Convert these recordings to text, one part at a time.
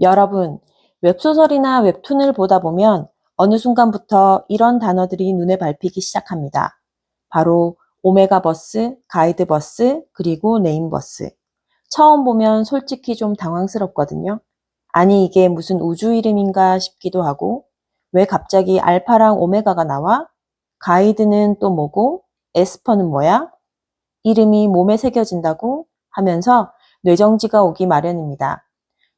여러분, 웹소설이나 웹툰을 보다 보면 어느 순간부터 이런 단어들이 눈에 밟히기 시작합니다. 바로 오메가버스, 가이드버스, 그리고 네임버스. 처음 보면 솔직히 좀 당황스럽거든요. 아니, 이게 무슨 우주 이름인가 싶기도 하고, 왜 갑자기 알파랑 오메가가 나와? 가이드는 또 뭐고? 에스퍼는 뭐야? 이름이 몸에 새겨진다고 하면서 뇌정지가 오기 마련입니다.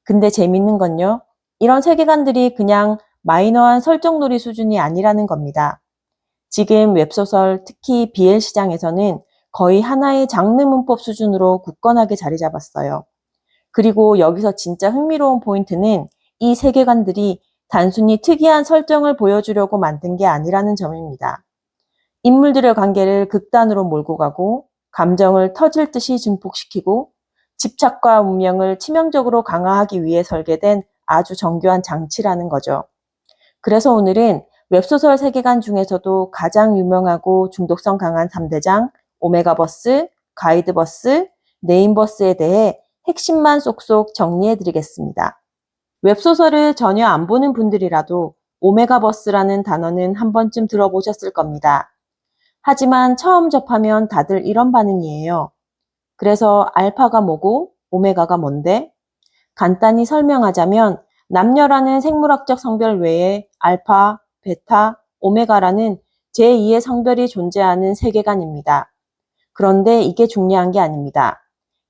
근데 재밌는 건요, 이런 세계관들이 그냥 마이너한 설정놀이 수준이 아니라는 겁니다. 지금 웹소설, 특히 BL 시장에서는 거의 하나의 장르 문법 수준으로 굳건하게 자리 잡았어요. 그리고 여기서 진짜 흥미로운 포인트는 이 세계관들이 단순히 특이한 설정을 보여주려고 만든 게 아니라는 점입니다. 인물들의 관계를 극단으로 몰고 가고, 감정을 터질 듯이 증폭시키고, 집착과 운명을 치명적으로 강화하기 위해 설계된 아주 정교한 장치라는 거죠. 그래서 오늘은 웹소설 세계관 중에서도 가장 유명하고 중독성 강한 3대장, 오메가버스, 가이드버스, 네임버스에 대해 핵심만 쏙쏙 정리해드리겠습니다. 웹소설을 전혀 안 보는 분들이라도 오메가버스라는 단어는 한 번쯤 들어보셨을 겁니다. 하지만 처음 접하면 다들 이런 반응이에요. 그래서 알파가 뭐고 오메가가 뭔데? 간단히 설명하자면 남녀라는 생물학적 성별 외에 알파, 베타, 오메가라는 제2의 성별이 존재하는 세계관입니다. 그런데 이게 중요한 게 아닙니다.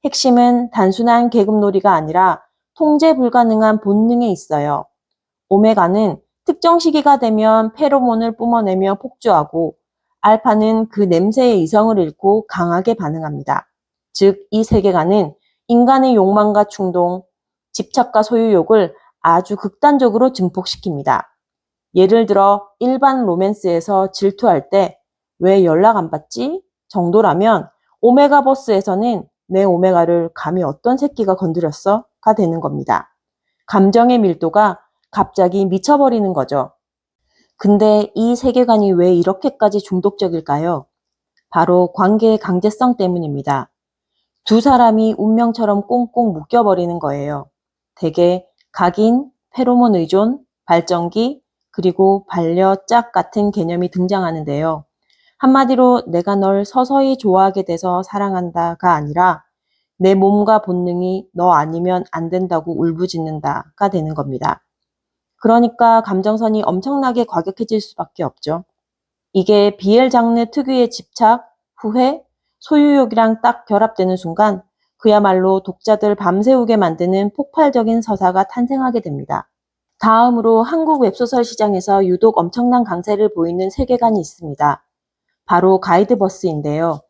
핵심은 단순한 계급놀이가 아니라 통제 불가능한 본능에 있어요. 오메가는 특정 시기가 되면 페로몬을 뿜어내며 폭주하고, 알파는 그 냄새의 이성을 잃고 강하게 반응합니다. 즉, 이 세계관은 인간의 욕망과 충동, 집착과 소유욕을 아주 극단적으로 증폭시킵니다. 예를 들어 일반 로맨스에서 질투할 때 왜 연락 안 받지? 정도라면 오메가 버스에서는 내 오메가를 감히 어떤 새끼가 건드렸어? 가 되는 겁니다. 감정의 밀도가 갑자기 미쳐버리는 거죠. 근데 이 세계관이 왜 이렇게까지 중독적일까요? 바로 관계의 강제성 때문입니다. 두 사람이 운명처럼 꽁꽁 묶여버리는 거예요. 대개 각인, 페로몬 의존, 발전기, 그리고 반려, 짝 같은 개념이 등장하는데요. 한마디로 내가 널 서서히 좋아하게 돼서 사랑한다가 아니라 내 몸과 본능이 너 아니면 안 된다고 울부짖는다가 되는 겁니다. 그러니까 감정선이 엄청나게 과격해질 수밖에 없죠. 이게 BL 장르 특유의 집착, 후회, 소유욕이랑 딱 결합되는 순간 그야말로 독자들 밤새우게 만드는 폭발적인 서사가 탄생하게 됩니다. 다음으로 한국 웹소설 시장에서 유독 엄청난 강세를 보이는 세계관이 있습니다. 바로 가이드버스인데요.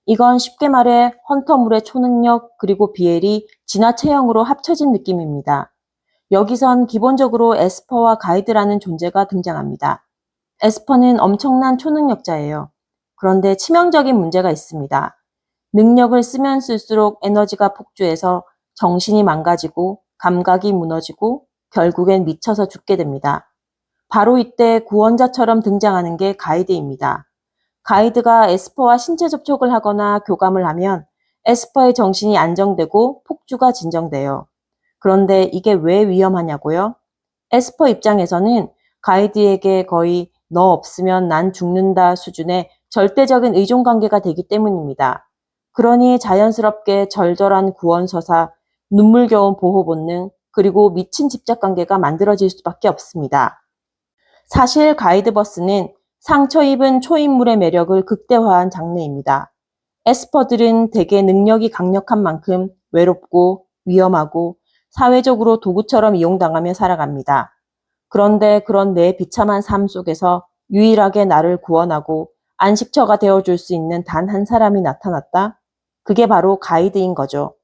이건 쉽게 말해 헌터물의 초능력 그리고 BL이 진화 체형으로 합쳐진 느낌입니다. 여기선 기본적으로 에스퍼와 가이드라는 존재가 등장합니다. 에스퍼는 엄청난 초능력자예요. 그런데 치명적인 문제가 있습니다. 능력을 쓰면 쓸수록 에너지가 폭주해서 정신이 망가지고 감각이 무너지고 결국엔 미쳐서 죽게 됩니다. 바로 이때 구원자처럼 등장하는 게 가이드입니다. 가이드가 에스퍼와 신체 접촉을 하거나 교감을 하면 에스퍼의 정신이 안정되고 폭주가 진정돼요. 그런데 이게 왜 위험하냐고요? 에스퍼 입장에서는 가이드에게 거의 너 없으면 난 죽는다 수준의 절대적인 의존 관계가 되기 때문입니다. 그러니 자연스럽게 절절한 구원서사, 눈물겨운 보호 본능, 그리고 미친 집착 관계가 만들어질 수밖에 없습니다. 사실 가이드버스는 상처 입은 초인물의 매력을 극대화한 장르입니다. 에스퍼들은 대개 능력이 강력한 만큼 외롭고 위험하고 사회적으로 도구처럼 이용당하며 살아갑니다. 그런데 그런 내 비참한 삶 속에서 유일하게 나를 구원하고 안식처가 되어줄 수 있는 단 한 사람이 나타났다? 그게 바로 가이드인 거죠.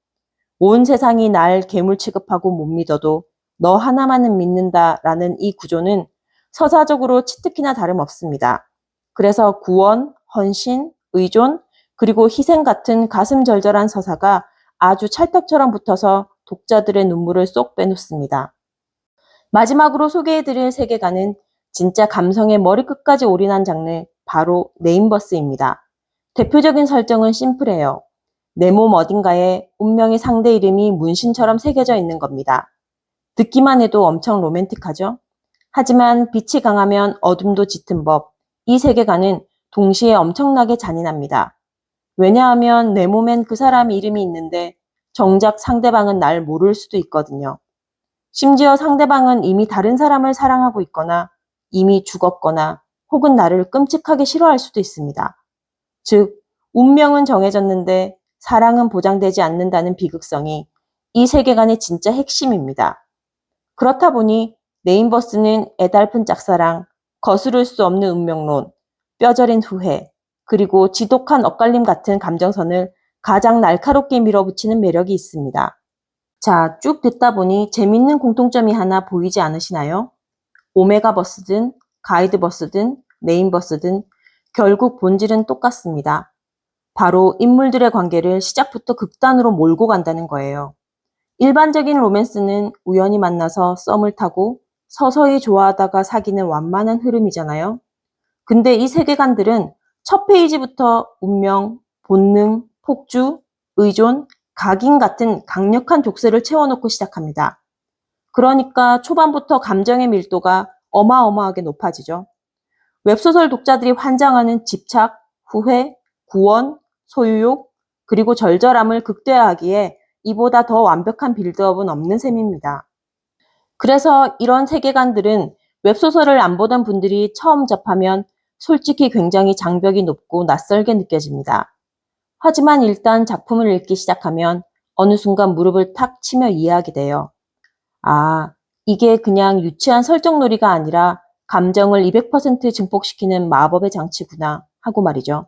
온 세상이 날 괴물 취급하고 못 믿어도 너 하나만은 믿는다라는 이 구조는 서사적으로 치트키나 다름없습니다. 그래서 구원, 헌신, 의존, 그리고 희생 같은 가슴 절절한 서사가 아주 찰떡처럼 붙어서 독자들의 눈물을 쏙 빼놓습니다. 마지막으로 소개해드릴 세계관은 진짜 감성의 머리끝까지 올인한 장르, 바로 네임버스입니다. 대표적인 설정은 심플해요. 내 몸 어딘가에 운명의 상대 이름이 문신처럼 새겨져 있는 겁니다. 듣기만 해도 엄청 로맨틱하죠? 하지만 빛이 강하면 어둠도 짙은 법, 이 세계관은 동시에 엄청나게 잔인합니다. 왜냐하면 내 몸엔 그 사람 이름이 있는데 정작 상대방은 날 모를 수도 있거든요. 심지어 상대방은 이미 다른 사람을 사랑하고 있거나 이미 죽었거나 혹은 나를 끔찍하게 싫어할 수도 있습니다. 즉, 운명은 정해졌는데 사랑은 보장되지 않는다는 비극성이 이 세계관의 진짜 핵심입니다. 그렇다 보니 네임버스는 애달픈 짝사랑, 거스를 수 없는 운명론, 뼈저린 후회, 그리고 지독한 엇갈림 같은 감정선을 가장 날카롭게 밀어붙이는 매력이 있습니다. 자, 쭉 듣다 보니 재밌는 공통점이 하나 보이지 않으시나요? 오메가 버스든 가이드 버스든 네임 버스든 결국 본질은 똑같습니다. 바로 인물들의 관계를 시작부터 극단으로 몰고 간다는 거예요. 일반적인 로맨스는 우연히 만나서 썸을 타고 서서히 좋아하다가 사귀는 완만한 흐름이잖아요. 근데 이 세계관들은 첫 페이지부터 운명, 본능, 폭주, 의존, 각인 같은 강력한 족쇄를 채워놓고 시작합니다. 그러니까 초반부터 감정의 밀도가 어마어마하게 높아지죠. 웹소설 독자들이 환장하는 집착, 후회, 구원, 소유욕, 그리고 절절함을 극대화하기에 이보다 더 완벽한 빌드업은 없는 셈입니다. 그래서 이런 세계관들은 웹소설을 안 보던 분들이 처음 접하면 솔직히 굉장히 장벽이 높고 낯설게 느껴집니다. 하지만 일단 작품을 읽기 시작하면 어느 순간 무릎을 탁 치며 이해하게 돼요. 아, 이게 그냥 유치한 설정놀이가 아니라 감정을 200% 증폭시키는 마법의 장치구나 하고 말이죠.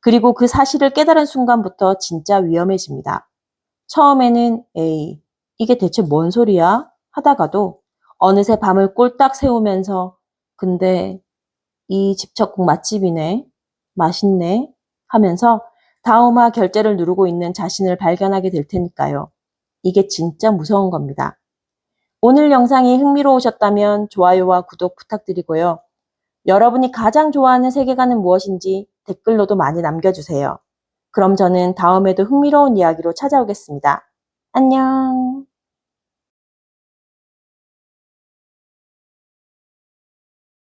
그리고 그 사실을 깨달은 순간부터 진짜 위험해집니다. 처음에는 에이, 이게 대체 뭔 소리야? 하다가도 어느새 밤을 꼴딱 새우면서 근데 이 집착국 맛집이네, 맛있네 하면서 다음화 결제를 누르고 있는 자신을 발견하게 될 테니까요. 이게 진짜 무서운 겁니다. 오늘 영상이 흥미로우셨다면 좋아요와 구독 부탁드리고요. 여러분이 가장 좋아하는 세계관은 무엇인지 댓글로도 많이 남겨주세요. 그럼 저는 다음에도 흥미로운 이야기로 찾아오겠습니다. 안녕.